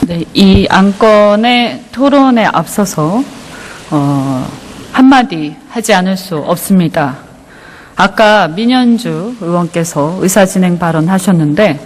네, 이 안건의 토론에 앞서서 한마디 하지 않을 수 없습니다. 아까 민현주 의원께서 의사진행 발언하셨는데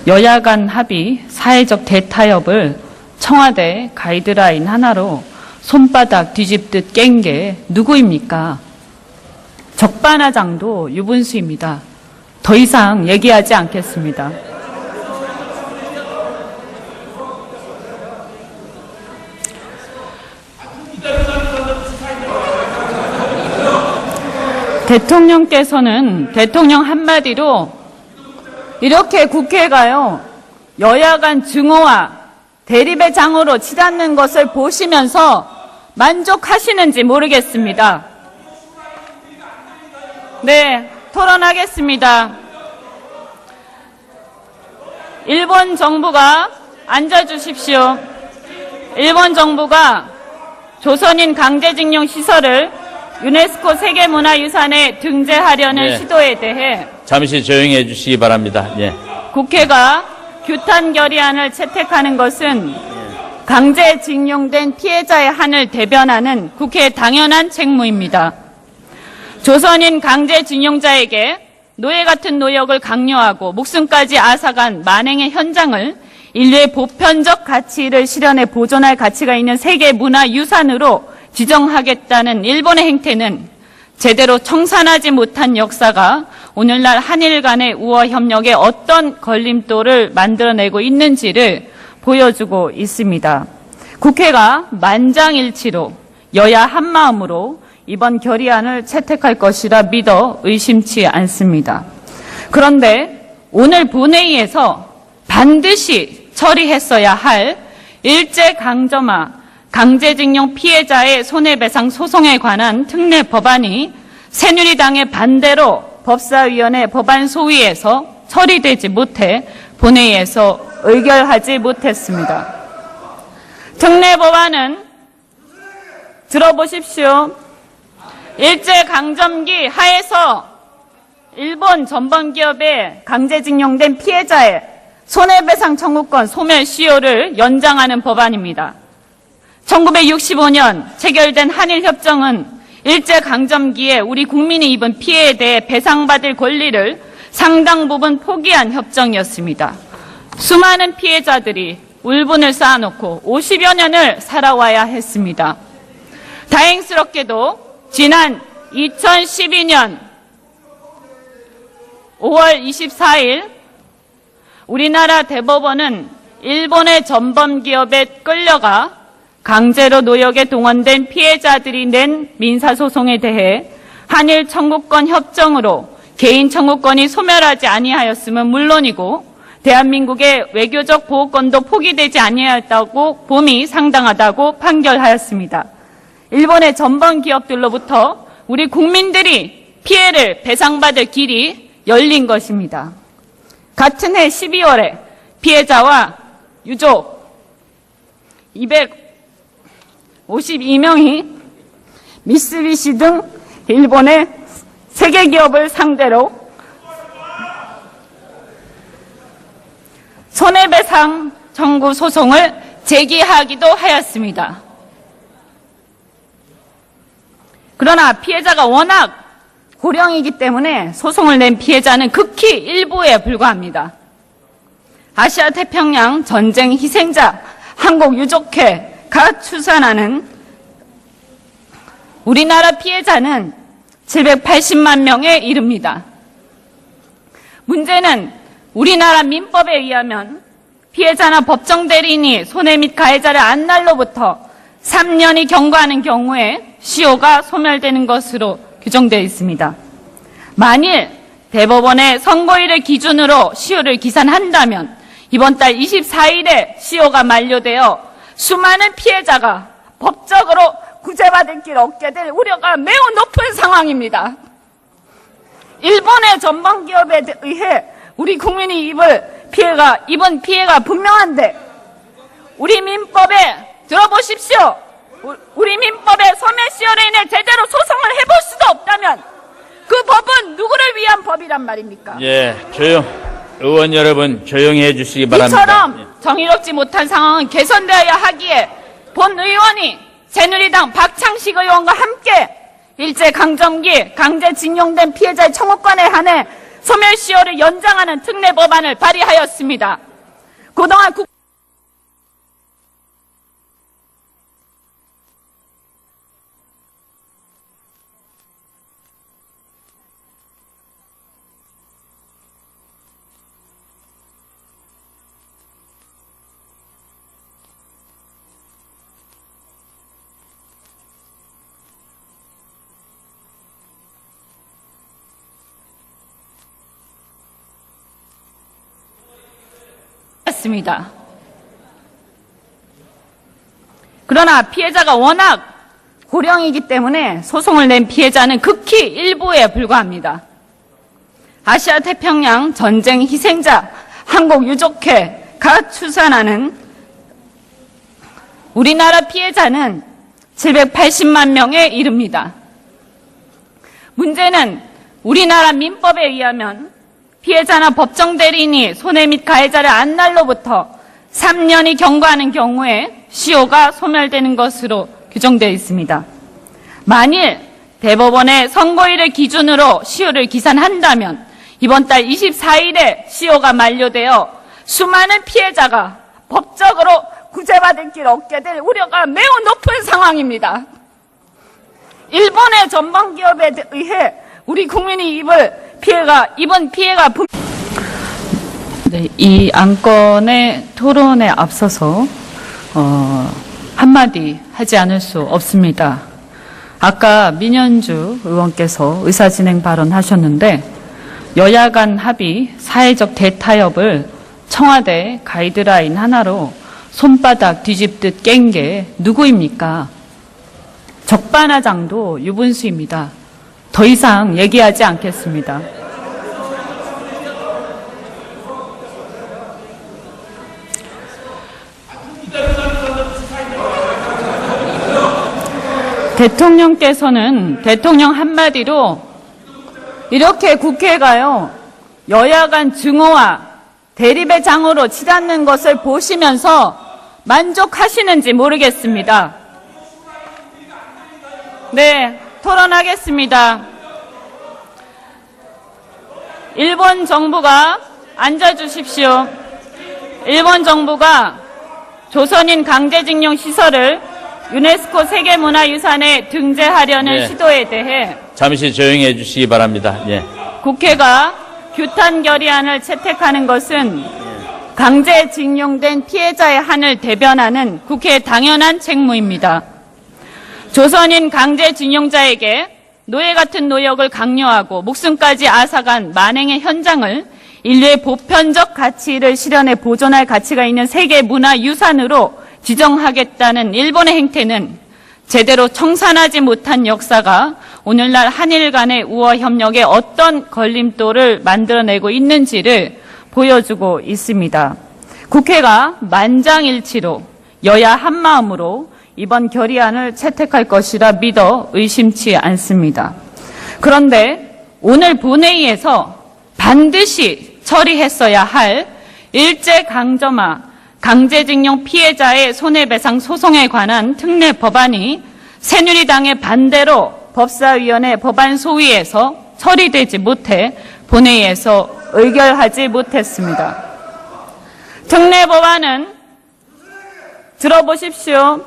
여야 간 합의, 사회적 대타협을 청와대 가이드라인 하나로 손바닥 뒤집듯 깬 게 누구입니까? 적반하장도 유분수입니다. 더 이상 얘기하지 않겠습니다. 대통령께서는 대통령 한마디로 이렇게 국회가요, 여야 간 증오와 대립의 장으로 치닫는 것을 보시면서 만족하시는지 모르겠습니다. 네, 토론하겠습니다. 일본 정부가 앉아주십시오. 일본 정부가 조선인 강제징용 시설을 유네스코 세계문화유산에 등재하려는 시도에 대해 잠시 조용히 해주시기 바랍니다. 국회가 규탄 결의안을 채택하는 것은 강제징용된 피해자의 한을 대변하는 국회의 당연한 책무입니다. 조선인 강제징용자에게 노예 같은 노역을 강요하고 목숨까지 앗아간 만행의 현장을 인류의 보편적 가치를 실현해 보존할 가치가 있는 세계문화유산으로 지정하겠다는 일본의 행태는 제대로 청산하지 못한 역사가 오늘날 한일 간의 우호 협력에 어떤 걸림돌을 만들어내고 있는지를 보여주고 있습니다. 국회가 만장일치로 여야 한마음으로 이번 결의안을 채택할 것이라 믿어 의심치 않습니다. 그런데 오늘 본회의에서 반드시 처리했어야 할 일제강점화 강제징용 피해자의 손해배상 소송에 관한 특례 법안이 새누리당의 반대로 법사위원회 법안 소위에서 처리되지 못해 본회의에서 의결하지 못했습니다. 특례 법안은 들어보십시오. 일제강점기 하에서 일본 전범기업에 강제징용된 피해자의 손해배상 청구권 소멸시효를 연장하는 법안입니다. 1965년 체결된 한일협정은 일제강점기에 우리 국민이 입은 피해에 대해 배상받을 권리를 상당 부분 포기한 협정이었습니다. 수많은 피해자들이 울분을 쌓아놓고 50여 년을 살아와야 했습니다. 다행스럽게도 지난 2012년 5월 24일 우리나라 대법원은 일본의 전범기업에 끌려가 강제로 노역에 동원된 피해자들이 낸 민사소송에 대해 한일 청구권 협정으로 개인 청구권이 소멸하지 아니하였음은 물론이고 대한민국의 외교적 보호권도 포기되지 아니하였다고 봄이 상당하다고 판결하였습니다. 일본의 전범기업들로부터 우리 국민들이 피해를 배상받을 길이 열린 것입니다. 같은 해 12월에 피해자와 유족 252명이 미쓰비시 등 일본의 세계기업을 상대로 손해배상 청구 소송을 제기하기도 하였습니다. 그러나 피해자가 워낙 고령이기 때문에 소송을 낸 피해자는 극히 일부에 불과합니다. 아시아 태평양 전쟁 희생자 한국유족회가 추산하는 우리나라 피해자는 780만 명에 이릅니다. 문제는 우리나라 민법에 의하면 피해자나 법정 대리인이 손해 및 가해자를 안 날로부터 3년이 경과하는 경우에 시효가 소멸되는 것으로 규정되어 있습니다. 만일 대법원의 선고일을 기준으로 시효를 기산한다면 이번 달 24일에 시효가 만료되어 수많은 피해자가 법적으로 구제받을 길 얻게 될 우려가 매우 높은 상황입니다. 일본의 전범기업에 의해 우리 국민이 입은 피해가 분명한데 우리 민법에 들어보십시오. 우리 민법에 소멸시효로 인해 제대로 소송을 해볼 수도 없다면 그 법은 누구를 위한 법이란 말입니까? 조용. 의원 여러분 조용히 해주시기 바랍니다. 이처럼 정의롭지 못한 상황은 개선되어야 하기에 본 의원이 새누리당 박창식 의원과 함께 일제강점기 강제징용된 피해자의 청구권에 한해 소멸시효를 연장하는 특례 법안을 발의하였습니다. 그동안 습니다. 그러나 피해자가 워낙 고령이기 때문에 소송을 낸 피해자는 극히 일부에 불과합니다. 아시아 태평양 전쟁 희생자 한국유족회가 추산하는 우리나라 피해자는 780만 명에 이릅니다. 문제는 우리나라 민법에 의하면 피해자나 법정 대리인이 손해 및 가해자를 안 날로부터 3년이 경과하는 경우에 시효가 소멸되는 것으로 규정되어 있습니다. 만일 대법원의 선고일을 기준으로 시효를 기산한다면 이번 달 24일에 시효가 만료되어 수많은 피해자가 법적으로 구제받을 길 얻게 될 우려가 매우 높은 상황입니다. 일본의 전범기업에 의해 우리 국민이 입은 피해가 네, 이 안건의 토론에 앞서서 한마디 하지 않을 수 없습니다. 아까 민현주 의원께서 의사진행 발언하셨는데 여야 간 합의, 사회적 대타협을 청와대 가이드라인 하나로 손바닥 뒤집듯 깬 게 누구입니까? 적반하장도 유분수입니다. 더 이상 얘기하지 않겠습니다. 대통령께서는 대통령 한마디로 이렇게 국회가요, 여야 간 증오와 대립의 장으로 치닫는 것을 보시면서 만족하시는지 모르겠습니다. 네, 토론하겠습니다. 일본 정부가 앉아주십시오. 일본 정부가 조선인 강제징용 시설을 유네스코 세계문화유산에 등재하려는 네. 시도에 대해 잠시 조용히 해주시기 바랍니다. 예. 국회가 규탄 결의안을 채택하는 것은 강제징용된 피해자의 한을 대변하는 국회의 당연한 책무입니다. 조선인 강제징용자에게 노예 같은 노역을 강요하고 목숨까지 앗아간 만행의 현장을 인류의 보편적 가치를 실현해 보존할 가치가 있는 세계문화유산으로 지정하겠다는 일본의 행태는 제대로 청산하지 못한 역사가 오늘날 한일 간의 우호 협력에 어떤 걸림돌을 만들어내고 있는지를 보여주고 있습니다. 국회가 만장일치로 여야 한마음으로 이번 결의안을 채택할 것이라 믿어 의심치 않습니다. 그런데 오늘 본회의에서 반드시 처리했어야 할 일제강점화 강제징용 피해자의 손해배상 소송에 관한 특례 법안이 새누리당의 반대로 법사위원회 법안 소위에서 처리되지 못해 본회의에서 의결하지 못했습니다. 특례 법안은 들어보십시오.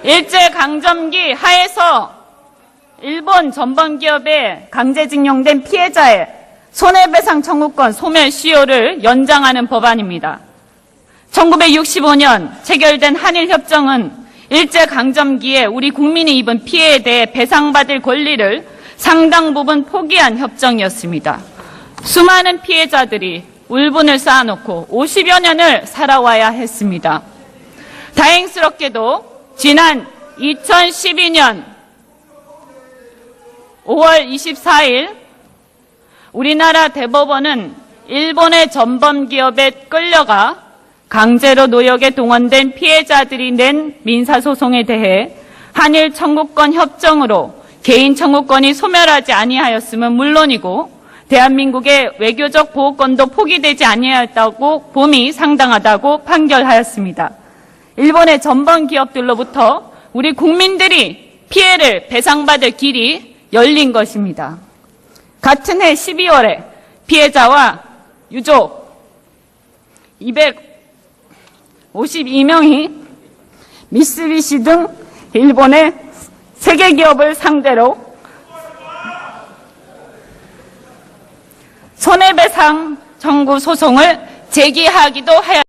일제강점기 하에서 일본 전범기업에 강제징용된 피해자의 손해배상 청구권 소멸시효를 연장하는 법안입니다. 1965년 체결된 한일협정은 일제강점기에 우리 국민이 입은 피해에 대해 배상받을 권리를 상당 부분 포기한 협정이었습니다. 수많은 피해자들이 울분을 쌓아놓고 50여 년을 살아와야 했습니다. 다행스럽게도 지난 2012년 5월 24일 우리나라 대법원은 일본의 전범기업에 끌려가 강제로 노역에 동원된 피해자들이 낸 민사소송에 대해 한일 청구권 협정으로 개인 청구권이 소멸하지 아니하였음은 물론이고 대한민국의 외교적 보호권도 포기되지 아니하였다고 봄이 상당하다고 판결하였습니다. 일본의 전범 기업들로부터 우리 국민들이 피해를 배상받을 길이 열린 것입니다. 같은 해 12월에 피해자와 유족 252명이 미쓰비시 등 일본의 세계 기업을 상대로 손해배상 청구 소송을 제기하기도 하였습니다.